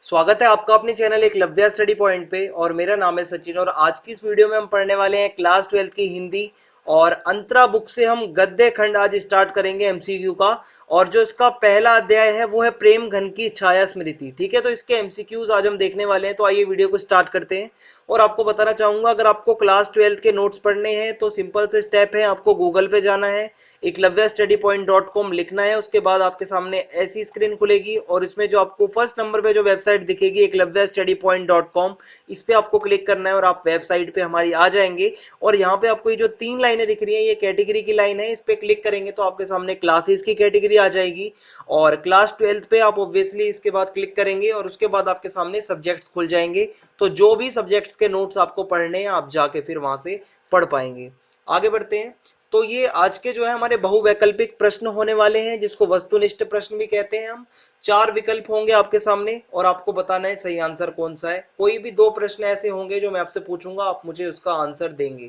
स्वागत है आपका अपने चैनल एकलव्य स्टडी पॉइंट पे। और मेरा नाम है सचिन। और आज की इस वीडियो में हम पढ़ने वाले हैं क्लास 12 की हिंदी और अंतरा बुक से हम गद्य खंड आज स्टार्ट करेंगे एमसीक्यू का। और जो इसका पहला अध्याय है वो है प्रेम घन की छाया स्मृति। ठीक है, तो इसके एमसीक्यूज आज हम देखने वाले हैं। तो आइए वीडियो को स्टार्ट करते हैं। और आपको बताना चाहूंगा, अगर आपको क्लास 12 के नोट्स पढ़ने हैं तो सिंपल से स्टेप है, आपको गूगल पे जाना है, eklavyastudypoint.com लिखना है। उसके बाद आपके सामने ऐसी स्क्रीन खुलेगी और इसमें जो आपको फर्स्ट नंबर पे जो वेबसाइट दिखेगी eklavyastudypoint.com, इस पे आपको क्लिक करना है और आप वेबसाइट पे हमारी आ जाएंगे। और यहाँ पे आपको ये जो 3 लाइनें दिख रही हैं, ये कैटेगरी की लाइन है। इस पे क्लिक करेंगे तो आपके सामने क्लासेस की कैटेगरी आ जाएगी। और क्लास 12 पे आप ऑब्वियसली इसके बाद क्लिक करेंगे और उसके बाद आपके सामने सब्जेक्ट्स खुल जाएंगे। तो जो भी सब्जेक्ट्स के नोट्स आपको पढ़ने हैं आप जाके फिर वहां से पढ़ पाएंगे। आगे बढ़ते हैं। तो ये आज के जो है हमारे बहुवैकल्पिक प्रश्न होने वाले हैं, जिसको वस्तुनिष्ठ प्रश्न भी कहते हैं हम। 4 विकल्प होंगे आपके सामने और आपको बताना है सही आंसर कौन सा है। कोई भी 2 प्रश्न ऐसे होंगे जो मैं आपसे पूछूंगा, आप मुझे उसका आंसर देंगे।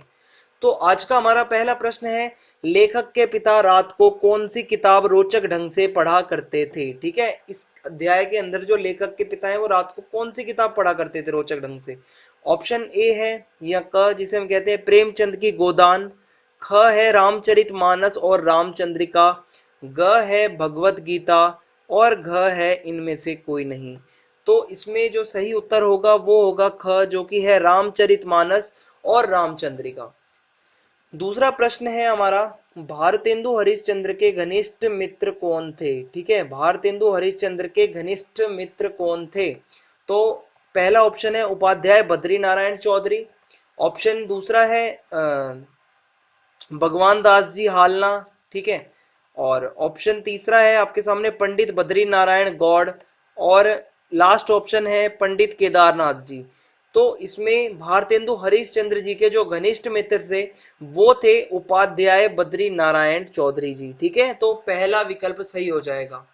तो आज का हमारा पहला प्रश्न है, लेखक के पिता रात को कौन सी किताब रोचक ढंग से पढ़ा करते थे। ठीक है, इस अध्याय के अंदर जो लेखक के पिता है वो रात को कौन सी किताब पढ़ा करते थे रोचक ढंग से। ऑप्शन ए है या क, जिसे हम कहते हैं प्रेमचंद की गोदान। ख है रामचरितमानस और रामचंद्रिका। ग है भगवत गीता। और घ है इनमें से कोई नहीं। तो इसमें जो सही उत्तर होगा वो होगा ख, जो कि है रामचरितमानस और रामचंद्रिका। दूसरा प्रश्न है हमारा, भारतेंदु हरिश्चंद्र के घनिष्ठ मित्र कौन थे। ठीक है, भारतेंदु हरिश्चंद्र के घनिष्ठ मित्र कौन थे। तो पहला ऑप्शन है उपाध्याय बद्री नारायण चौधरी। ऑप्शन दूसरा है भगवान दास जी हालना। ठीक है, और ऑप्शन तीसरा है आपके सामने पंडित बद्री नारायण गौड़। और लास्ट ऑप्शन है पंडित केदारनाथ जी। तो इसमें भारतेंदु हरिश्चंद्र जी के जो घनिष्ठ मित्र थे वो थे उपाध्याय बद्री नारायण चौधरी जी। ठीक है, तो पहला विकल्प सही हो जाएगा।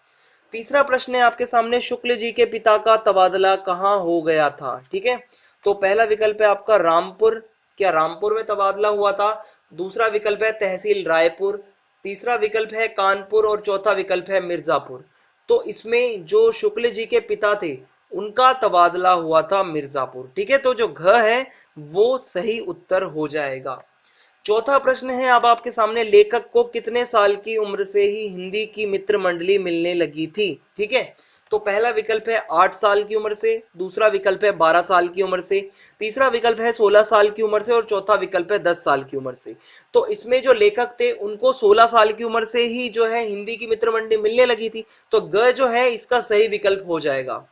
तीसरा प्रश्न है आपके सामने, शुक्ल जी के पिता का तबादला कहाँ हो गया था। ठीक है, तो पहला विकल्प है आपका रामपुर, क्या रामपुर में तबादला हुआ था। दूसरा विकल्प है तहसील रायपुर। तीसरा विकल्प है कानपुर और चौथा विकल्प है मिर्जापुर। तो इसमें जो शुक्ल जी के पिता थे उनका तबादला हुआ था मिर्जापुर। ठीक है, तो जो घ है वो सही उत्तर हो जाएगा। चौथा प्रश्न है अब आपके सामने, लेखक को कितने साल की उम्र से ही हिंदी की मित्र मंडली मिलने लगी थी। ठीक है, तो पहला विकल्प है 8 साल की उम्र से, दूसरा विकल्प है 12 साल की उम्र से, तीसरा विकल्प है 16 साल की उम्र से और चौथा विकल्प है 10 साल की उम्र से। तो इसमें जो लेखक थे उनको 16 साल की उम्र से ही जो है हिंदी की मित्र मंडली मिलने लगी थी। तो ग जो है इसका सही विकल्प हो जाएगा।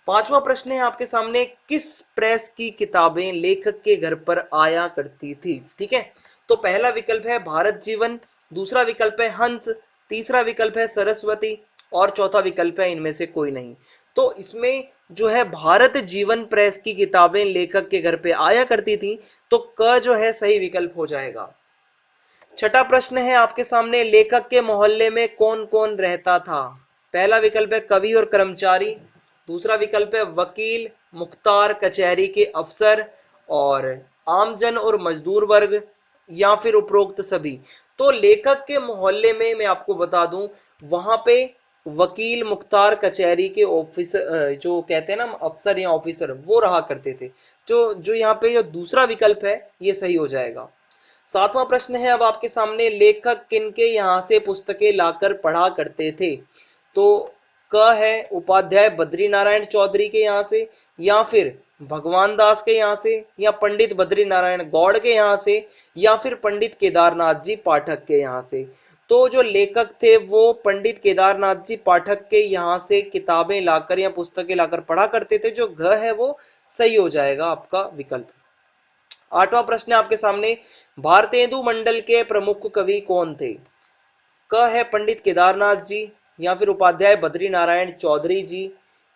पांचवा प्रश्न है आपके सामने, किस प्रेस की किताबें लेखक के घर पर आया करती थी। ठीक है, तो पहला विकल्प है भारत जीवन, दूसरा विकल्प है हंस, तीसरा विकल्प है सरस्वती और चौथा विकल्प है इनमें से कोई नहीं। तो इसमें जो है भारत जीवन प्रेस की किताबें लेखक के घर पे आया करती थी। तो क जो है सही विकल्प हो जाएगा। छठा प्रश्न है आपके सामने, लेखक के मोहल्ले में कौन कौन रहता था। पहला विकल्प है कवि और कर्मचारी, दूसरा विकल्प है वकील, मुख्तार, कचहरी के अफसर और आमजन और मजदूर वर्ग, या फिर उपरोक्त सभी। तो लेखक के मोहल्ले में मैं आपको बता दूं, वहां पे वकील, मुख्तार, कचहरी के ऑफिसर, जो कहते हैं ना अफसर या ऑफिसर, वो रहा करते थे। जो जो यहाँ पे जो दूसरा विकल्प है ये सही हो जाएगा। सातवां प्रश्न है अब आपके सामने, लेखक किनके यहाँ से पुस्तकें लाकर पढ़ा करते थे। तो क है उपाध्याय बद्री नारायण चौधरी के यहाँ से, या फिर भगवान दास के यहाँ से, या पंडित बद्री नारायण गौड़ के यहाँ से, या फिर पंडित केदारनाथ जी पाठक के यहाँ से। तो जो लेखक थे वो पंडित केदारनाथ जी पाठक के यहाँ से किताबें लाकर या पुस्तकें लाकर पढ़ा करते थे। जो घ है वो सही हो जाएगा आपका विकल्प। आठवां प्रश्न है आपके सामने, भारतेंदु मंडल के प्रमुख कवि कौन थे। क है पंडित केदारनाथ जी, या फिर उपाध्याय बद्री नारायण चौधरी जी,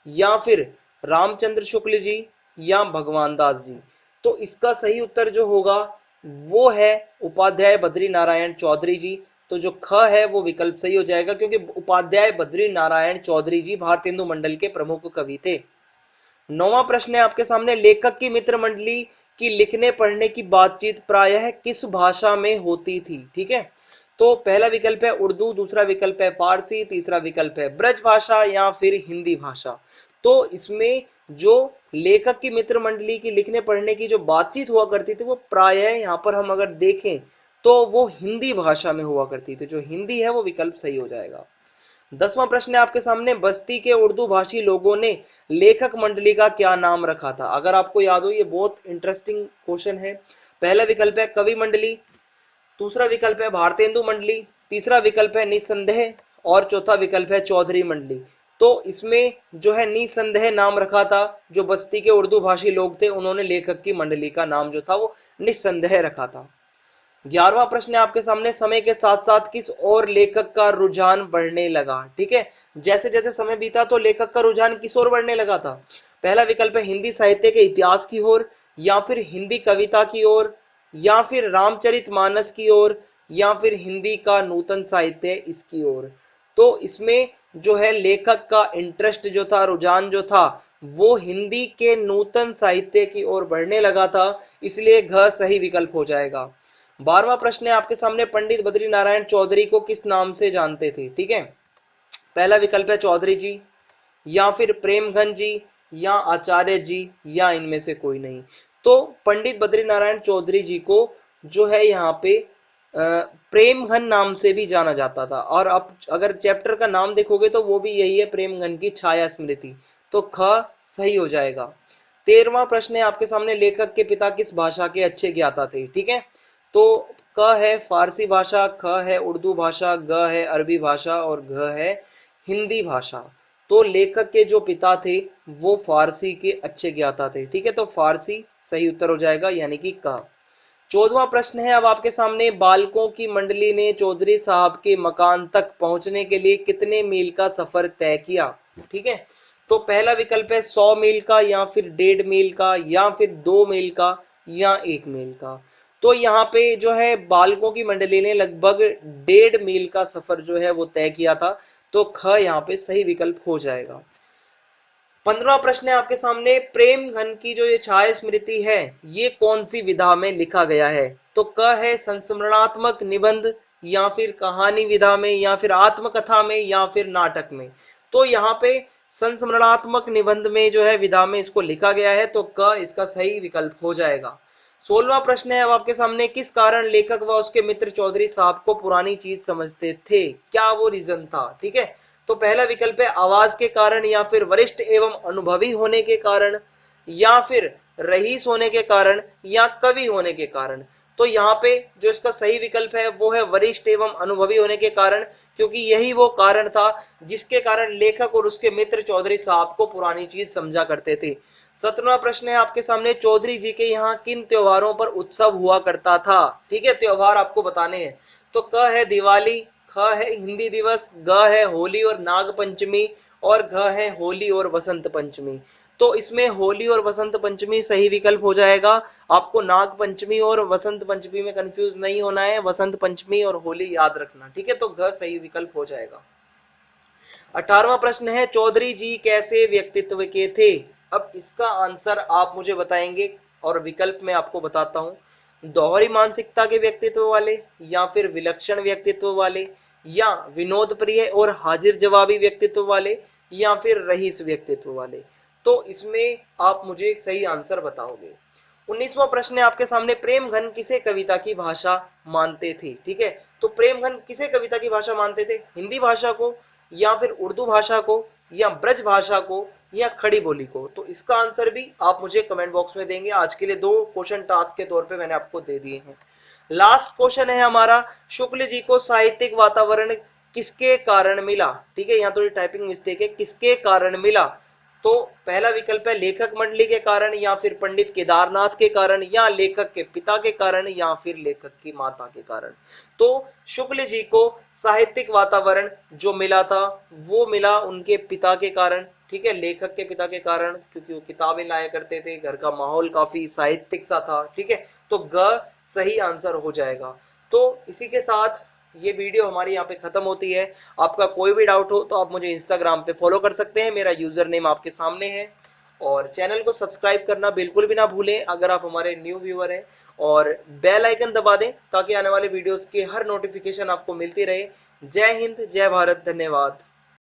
या फिर रामचंद्र शुक्ल जी, या भगवान दास जी। तो इसका सही उत्तर जो होगा वो है उपाध्याय बद्री नारायण चौधरी जी। तो जो ख है वो विकल्प सही हो जाएगा, क्योंकि उपाध्याय बद्री नारायण चौधरी जी भारतेंदु मंडल के प्रमुख कवि थे। नौवां प्रश्न है आपके सामने, लेखक की मित्र मंडली की लिखने पढ़ने की बातचीत प्रायः किस भाषा में होती थी। ठीक है, तो पहला विकल्प है उर्दू, दूसरा विकल्प है फारसी, तीसरा विकल्प है ब्रज भाषा या फिर हिंदी भाषा। तो इसमें जो लेखक की मित्र मंडली की लिखने पढ़ने की जो बातचीत हुआ करती थी वो प्रायः यहाँ पर हम अगर देखें तो वो हिंदी भाषा में हुआ करती थी। जो हिंदी है वो विकल्प सही हो जाएगा। 10वां प्रश्न है आपके सामने, बस्ती के उर्दू भाषी लोगों ने लेखक मंडली का क्या नाम रखा था? अगर आपको याद हो, ये बहुत इंटरेस्टिंग क्वेश्चन है। पहला विकल्प है कवि मंडली, दूसरा विकल्प है भारतेंदु मंडली, तीसरा विकल्प है निसंदेह और चौथा विकल्प है चौधरी मंडली। तो इसमें जो है निसंदेह नाम रखा था, जो बस्ती के उर्दू भाषी लोग थे उन्होंने लेखक की मंडली का नाम जो था वो निसंदेह रखा था। 11वां प्रश्न है आपके सामने, समय के साथ साथ किस और लेखक का रुझान बढ़ने लगा? ठीक है, जैसे जैसे समय बीता तो लेखक का रुझान किस ओर बढ़ने लगा था? पहला विकल्प है हिंदी साहित्य के इतिहास की ओर, या फिर हिंदी कविता की ओर, या फिर रामचरितमानस की ओर, या फिर हिंदी का नूतन साहित्य इसकी ओर। तो इसमें जो है लेखक का इंटरेस्ट जो था, रुझान जो था, वो हिंदी के नूतन साहित्य की ओर बढ़ने लगा था, इसलिए घ सही विकल्प हो जाएगा। 12वां प्रश्न है आपके सामने, पंडित बद्री नारायण चौधरी को किस नाम से जानते थे? ठीक है, पहला विकल्प है चौधरी जी, या फिर प्रेमघन जी, या आचार्य जी, या इनमें से कोई नहीं। तो पंडित बद्री नारायण चौधरी जी को जो है यहाँ पे प्रेमघन नाम से भी जाना जाता था। और अब अगर चैप्टर का नाम देखोगे तो वो भी यही है, प्रेमघन की छाया स्मृति। तो ख सही हो जाएगा। 13वां प्रश्न है आपके सामने, लेखक के पिता किस भाषा के अच्छे ज्ञाता थे? ठीक है, तो क है फारसी भाषा, ख है उर्दू भाषा, ग है अरबी भाषा और घ है हिंदी भाषा। तो लेखक के जो पिता थे वो फारसी के अच्छे ज्ञाता थे। ठीक है, तो फारसी सही उत्तर हो जाएगा, यानी कि क। 14वां प्रश्न है अब आपके सामने, बालकों की मंडली ने चौधरी साहब के मकान तक पहुंचने के लिए कितने मील का सफर तय किया? ठीक है, तो पहला विकल्प है 100 मील का, या फिर 1.5 मील का, या फिर 2 मील का, या 1 मील का। तो यहाँ पे जो है बालकों की मंडली ने लगभग 1.5 मील का सफर जो है वो तय किया था। तो ख यहाँ पे सही विकल्प हो जाएगा। 15वां प्रश्न है आपके सामने, प्रेम घन की जो ये छाया स्मृति है ये कौन सी विधा में लिखा गया है? तो क है संस्मरणात्मक निबंध, या फिर कहानी विधा में, या फिर आत्मकथा में, या फिर नाटक में। तो यहाँ पे संस्मरणात्मक निबंध में जो है विधा में इसको लिखा गया है, तो क इसका सही विकल्प हो जाएगा। 16वां प्रश्न है अब आपके सामने, किस कारण लेखक व उसके मित्र चौधरी साहब को पुरानी चीज समझते थे? क्या वो रीजन था? ठीक है, तो पहला विकल्प है आवाज के कारण, या फिर वरिष्ठ एवं अनुभवी होने के कारण, या फिर रईस होने के कारण, या कवि होने के कारण। तो यहाँ पे जो इसका सही विकल्प है वो है वरिष्ठ एवं अनुभवी होने के कारण, क्योंकि यही वो कारण था जिसके कारण लेखक और उसके मित्र चौधरी साहब को पुरानी चीज समझा करते थे। 17वां प्रश्न है आपके सामने, चौधरी जी के यहाँ किन त्योहारों पर उत्सव हुआ करता था? ठीक है, त्योहार आपको बताने हैं। तो क है दिवाली, ख है हिंदी दिवस, ग है होली और नाग पंचमी, और घ है होली और वसंत पंचमी। तो इसमें होली और वसंत पंचमी सही विकल्प हो जाएगा। आपको नाग पंचमी और वसंत पंचमी में कंफ्यूज नहीं होना है, वसंत पंचमी और होली याद रखना। ठीक है, तो घ सही विकल्प हो जाएगा। 18वां प्रश्न है, चौधरी जी कैसे व्यक्तित्व के थे? अब इसका आंसर आप मुझे बताएंगे और विकल्प में आपको बताता हूं। दोहरी मानसिकता के व्यक्तित्व वाले, या फिर विलक्षण व्यक्तित्व वाले, या विनोद प्रिय और हाजिर जवाबी व्यक्तित्व वाले, या फिर रईस व्यक्तित्व वाले। तो इसमें आप मुझे एक सही आंसर बताओगे। 19वां प्रश्न है आपके सामने, प्रेमघन किसे कविता की भाषा मानते थे? ठीक है, तो प्रेमघन किसे कविता की भाषा मानते थे? हिंदी भाषा को, या फिर उर्दू भाषा को, या ब्रज भाषा को, या खड़ी बोली को। तो इसका आंसर भी आप मुझे कमेंट बॉक्स में देंगे। आज के लिए 2 क्वेश्चन टास्क के तौर पे मैंने आपको दे दिए हैं। लास्ट क्वेश्चन है हमारा, शुक्ल जी को साहित्यिक वातावरण किसके कारण मिला? ठीक है, यहाँ थोड़ी टाइपिंग मिस्टेक है, किसके कारण मिला? तो पहला विकल्प है लेखक मंडली के कारण, या फिर पंडित केदारनाथ के कारण, या लेखक के पिता के कारण, या फिर लेखक की माता के कारण। तो शुक्ल जी को साहित्यिक वातावरण जो मिला था वो मिला उनके पिता के कारण। ठीक है, लेखक के पिता के कारण, क्योंकि वो किताबें लाया करते थे, घर का माहौल काफी साहित्यिक सा था। ठीक है, तो ग सही आंसर हो जाएगा। तो इसी के साथ ये वीडियो हमारी यहाँ पे खत्म होती है। आपका कोई भी डाउट हो तो आप मुझे इंस्टाग्राम पे फॉलो कर सकते हैं, मेरा यूजर नेम आपके सामने है। और चैनल को सब्सक्राइब करना बिल्कुल भी ना भूलें अगर आप हमारे न्यू व्यूअर हैं, और बेल आइकन दबा दें ताकि आने वाले वीडियोस की हर नोटिफिकेशन आपको मिलती रहे। जय हिंद, जय भारत, धन्यवाद।